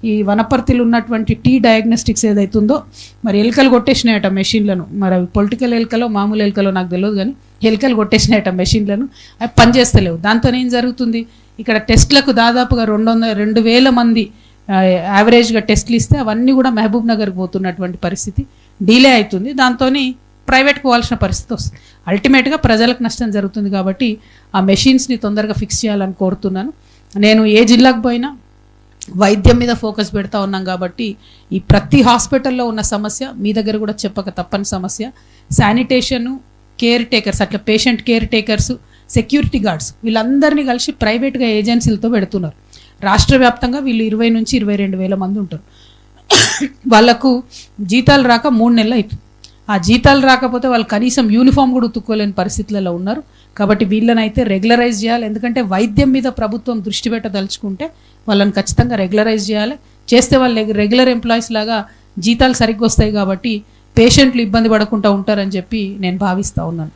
ఈ వనపర్తిలో ఉన్నటువంటి tea diagnostics ఏదైతుందో మరి ఎలుకలు కొట్టేసినాయట మెషిన్లను. మరి అవి పొలిటికల్ ఎలుకలో మామూలు ఎలుకలో నాకు తెలియదు, కానీ ఎలుకలు కొట్టేసినాయట మెషిన్లను. అవి పనిచేస్తలేవు. దాంతో ఏం జరుగుతుంది, ఇక్కడ టెస్ట్లకు దాదాపుగా 2,000 మంది యావరేజ్గా టెస్ట్లు ఇస్తే అవన్నీ కూడా మహబూబ్ నగర్కి పోతున్నటువంటి పరిస్థితి, డిలే అవుతుంది. దాంతో ప్రైవేట్కి పోవాల్సిన పరిస్థితి వస్తుంది. అల్టిమేట్గా ప్రజలకు నష్టం జరుగుతుంది. కాబట్టి ఆ మెషిన్స్ని తొందరగా ఫిక్స్ చేయాలని కోరుతున్నాను. నేను ఏ జిల్లాకు పోయినా వైద్యం మీద ఫోకస్ పెడతా ఉన్నాం. కాబట్టి ఈ ప్రతి హాస్పిటల్లో ఉన్న సమస్య మీ దగ్గర కూడా చెప్పక తప్పని సమస్య. శానిటేషను, కేర్ టేకర్స్, అట్లా patient caretakers, security guards వీళ్ళందరినీ కలిసి ప్రైవేట్గా ఏజెన్సీలతో పెడుతున్నారు. రాష్ట్ర వ్యాప్తంగా వీళ్ళు 20 నుంచి 22,000 మంది ఉంటారు. వాళ్ళకు జీతాలు రాక 3 నెలలు అవుతుంది. ఆ జీతాలు రాకపోతే వాళ్ళు కనీసం యూనిఫామ్ కూడా ఉతుక్కోలేని పరిస్థితులలో ఉన్నారు. కాబట్టి వీళ్ళనైతే రెగ్యులరైజ్ చేయాలి. ఎందుకంటే వైద్యం మీద ప్రభుత్వం దృష్టి పెట్టదలుచుకుంటే వాళ్ళని ఖచ్చితంగా రెగ్యులరైజ్ చేయాలి. చేస్తే వాళ్ళు రెగ్యులర్ ఎంప్లాయీస్ లాగా జీతాలు సరిగ్గా వస్తాయి. కాబట్టి పేషెంట్లు ఇబ్బంది పడకుండా ఉంటారని చెప్పి నేను భావిస్తూ ఉన్నాను.